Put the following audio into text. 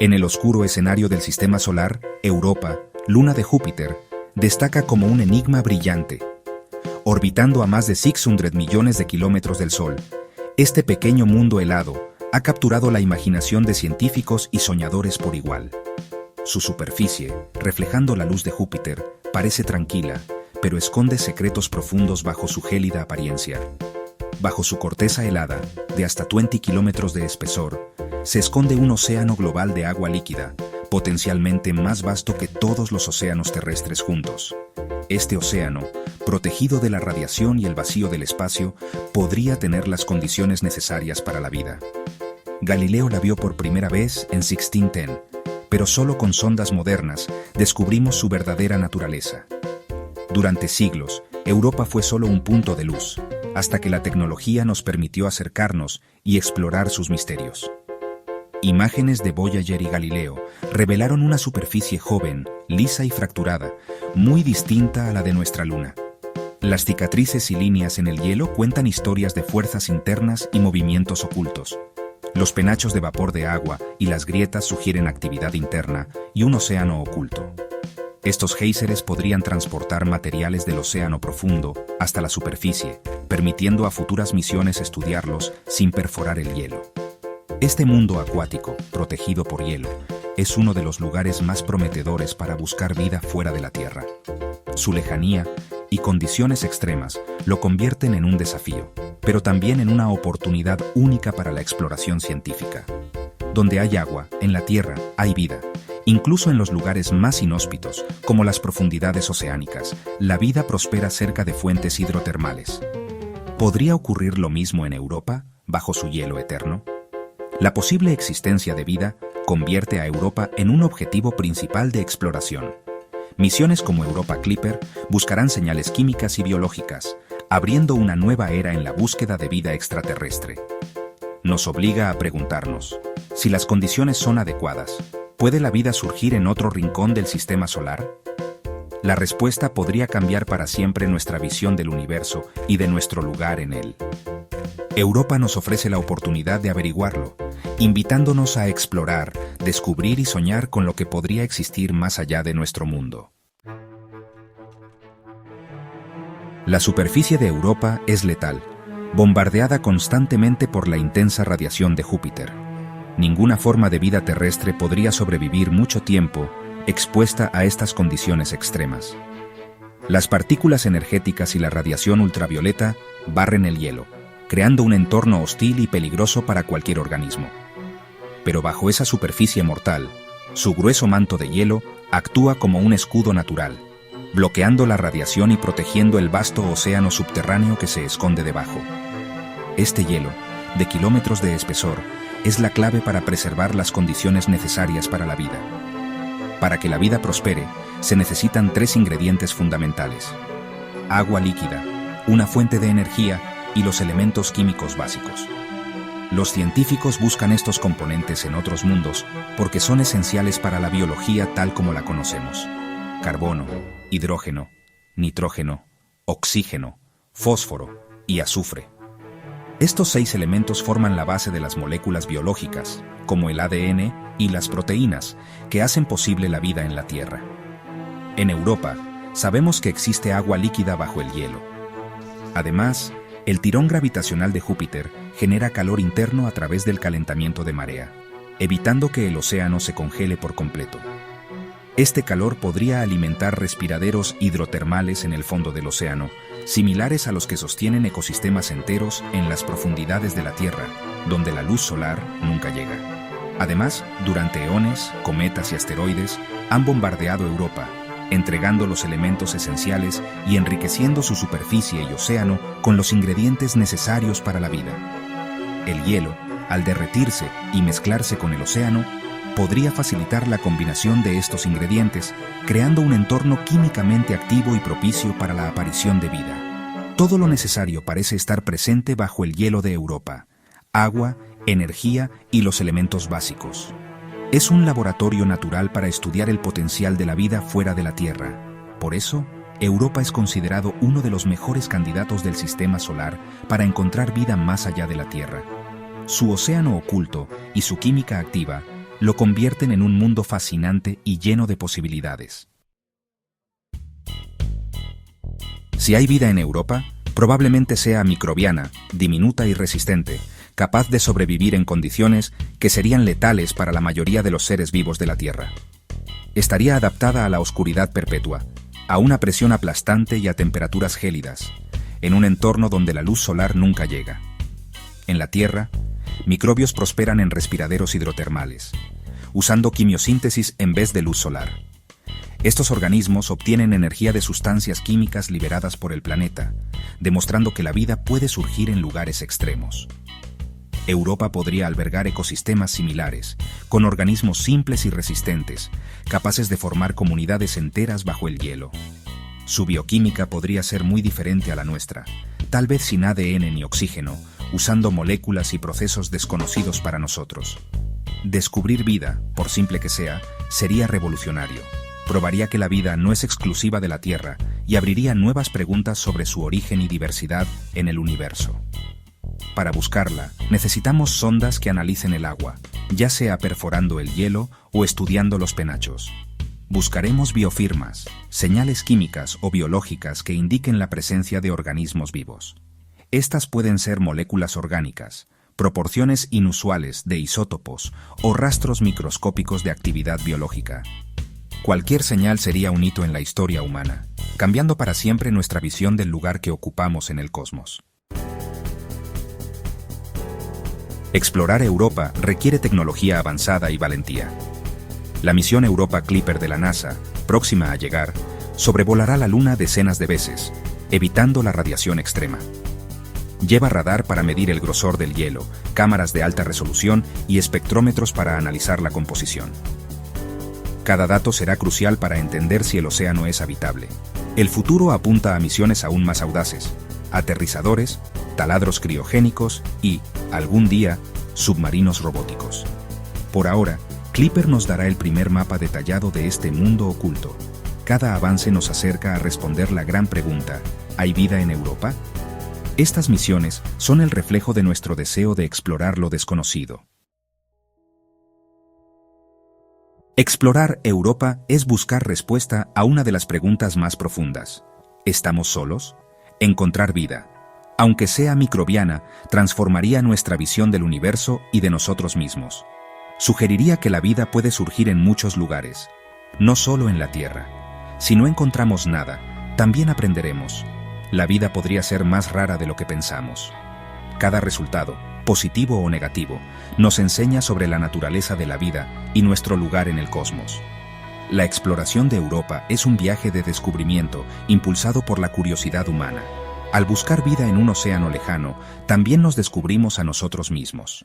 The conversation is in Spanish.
En el oscuro escenario del sistema solar, Europa, luna de Júpiter, destaca como un enigma brillante. Orbitando a más de 600 millones de kilómetros del Sol, este pequeño mundo helado ha capturado la imaginación de científicos y soñadores por igual. Su superficie, reflejando la luz de Júpiter, parece tranquila, pero esconde secretos profundos bajo su gélida apariencia. Bajo su corteza helada, de hasta 20 kilómetros de espesor, se esconde un océano global de agua líquida, potencialmente más vasto que todos los océanos terrestres juntos. Este océano, protegido de la radiación y el vacío del espacio, podría tener las condiciones necesarias para la vida. Galileo la vio por primera vez en 1610, pero solo con sondas modernas descubrimos su verdadera naturaleza. Durante siglos, Europa fue solo un punto de luz, hasta que la tecnología nos permitió acercarnos y explorar sus misterios. Imágenes de Voyager y Galileo revelaron una superficie joven, lisa y fracturada, muy distinta a la de nuestra luna. Las cicatrices y líneas en el hielo cuentan historias de fuerzas internas y movimientos ocultos. Los penachos de vapor de agua y las grietas sugieren actividad interna y un océano oculto. Estos géiseres podrían transportar materiales del océano profundo hasta la superficie, permitiendo a futuras misiones estudiarlos sin perforar el hielo. Este mundo acuático, protegido por hielo, es uno de los lugares más prometedores para buscar vida fuera de la Tierra. Su lejanía y condiciones extremas lo convierten en un desafío, pero también en una oportunidad única para la exploración científica. Donde hay agua, en la Tierra, hay vida. Incluso en los lugares más inhóspitos, como las profundidades oceánicas, la vida prospera cerca de fuentes hidrotermales. ¿Podría ocurrir lo mismo en Europa, bajo su hielo eterno? La posible existencia de vida convierte a Europa en un objetivo principal de exploración. Misiones como Europa Clipper buscarán señales químicas y biológicas, abriendo una nueva era en la búsqueda de vida extraterrestre. Nos obliga a preguntarnos, si las condiciones son adecuadas, ¿puede la vida surgir en otro rincón del sistema solar? La respuesta podría cambiar para siempre nuestra visión del universo y de nuestro lugar en él. Europa nos ofrece la oportunidad de averiguarlo, invitándonos a explorar, descubrir y soñar con lo que podría existir más allá de nuestro mundo. La superficie de Europa es letal, bombardeada constantemente por la intensa radiación de Júpiter. Ninguna forma de vida terrestre podría sobrevivir mucho tiempo expuesta a estas condiciones extremas. Las partículas energéticas y la radiación ultravioleta barren el hielo, creando un entorno hostil y peligroso para cualquier organismo. Pero bajo esa superficie mortal, su grueso manto de hielo actúa como un escudo natural, bloqueando la radiación y protegiendo el vasto océano subterráneo que se esconde debajo. Este hielo, de kilómetros de espesor, es la clave para preservar las condiciones necesarias para la vida. Para que la vida prospere, se necesitan 3 ingredientes fundamentales: agua líquida, una fuente de energía y los elementos químicos básicos. Los científicos buscan estos componentes en otros mundos porque son esenciales para la biología tal como la conocemos: carbono, hidrógeno, nitrógeno, oxígeno, fósforo y azufre. Estos 6 elementos forman la base de las moléculas biológicas, como el ADN y las proteínas, que hacen posible la vida en la Tierra. En Europa, sabemos que existe agua líquida bajo el hielo. Además, el tirón gravitacional de Júpiter genera calor interno a través del calentamiento de marea, evitando que el océano se congele por completo. Este calor podría alimentar respiraderos hidrotermales en el fondo del océano, similares a los que sostienen ecosistemas enteros en las profundidades de la Tierra, donde la luz solar nunca llega. Además, durante eones, cometas y asteroides han bombardeado Europa, entregando los elementos esenciales y enriqueciendo su superficie y océano con los ingredientes necesarios para la vida. El hielo, al derretirse y mezclarse con el océano, podría facilitar la combinación de estos ingredientes, creando un entorno químicamente activo y propicio para la aparición de vida. Todo lo necesario parece estar presente bajo el hielo de Europa: agua, energía y los elementos básicos. Es un laboratorio natural para estudiar el potencial de la vida fuera de la Tierra. Por eso, Europa es considerado uno de los mejores candidatos del sistema solar para encontrar vida más allá de la Tierra. Su océano oculto y su química activa lo convierten en un mundo fascinante y lleno de posibilidades. Si hay vida en Europa, probablemente sea microbiana, diminuta y resistente, capaz de sobrevivir en condiciones que serían letales para la mayoría de los seres vivos de la Tierra. Estaría adaptada a la oscuridad perpetua, a una presión aplastante y a temperaturas gélidas, en un entorno donde la luz solar nunca llega. En la Tierra, microbios prosperan en respiraderos hidrotermales, usando quimiosíntesis en vez de luz solar. Estos organismos obtienen energía de sustancias químicas liberadas por el planeta, demostrando que la vida puede surgir en lugares extremos. Europa podría albergar ecosistemas similares, con organismos simples y resistentes, capaces de formar comunidades enteras bajo el hielo. Su bioquímica podría ser muy diferente a la nuestra, tal vez sin ADN ni oxígeno, usando moléculas y procesos desconocidos para nosotros. Descubrir vida, por simple que sea, sería revolucionario. Probaría que la vida no es exclusiva de la Tierra y abriría nuevas preguntas sobre su origen y diversidad en el universo. Para buscarla, necesitamos sondas que analicen el agua, ya sea perforando el hielo o estudiando los penachos. Buscaremos biofirmas, señales químicas o biológicas que indiquen la presencia de organismos vivos. Estas pueden ser moléculas orgánicas, proporciones inusuales de isótopos o rastros microscópicos de actividad biológica. Cualquier señal sería un hito en la historia humana, cambiando para siempre nuestra visión del lugar que ocupamos en el cosmos. Explorar Europa requiere tecnología avanzada y valentía. La misión Europa Clipper de la NASA, próxima a llegar, sobrevolará la Luna decenas de veces, evitando la radiación extrema. Lleva radar para medir el grosor del hielo, cámaras de alta resolución y espectrómetros para analizar la composición. Cada dato será crucial para entender si el océano es habitable. El futuro apunta a misiones aún más audaces, aterrizadores, taladros criogénicos y, algún día, submarinos robóticos. Por ahora, Clipper nos dará el primer mapa detallado de este mundo oculto. Cada avance nos acerca a responder la gran pregunta: ¿hay vida en Europa? Estas misiones son el reflejo de nuestro deseo de explorar lo desconocido. Explorar Europa es buscar respuesta a una de las preguntas más profundas. ¿Estamos solos? Encontrar vida, aunque sea microbiana, transformaría nuestra visión del universo y de nosotros mismos. Sugeriría que la vida puede surgir en muchos lugares, no solo en la Tierra. Si no encontramos nada, también aprenderemos. La vida podría ser más rara de lo que pensamos. Cada resultado, positivo o negativo, nos enseña sobre la naturaleza de la vida y nuestro lugar en el cosmos. La exploración de Europa es un viaje de descubrimiento impulsado por la curiosidad humana. Al buscar vida en un océano lejano, también nos descubrimos a nosotros mismos.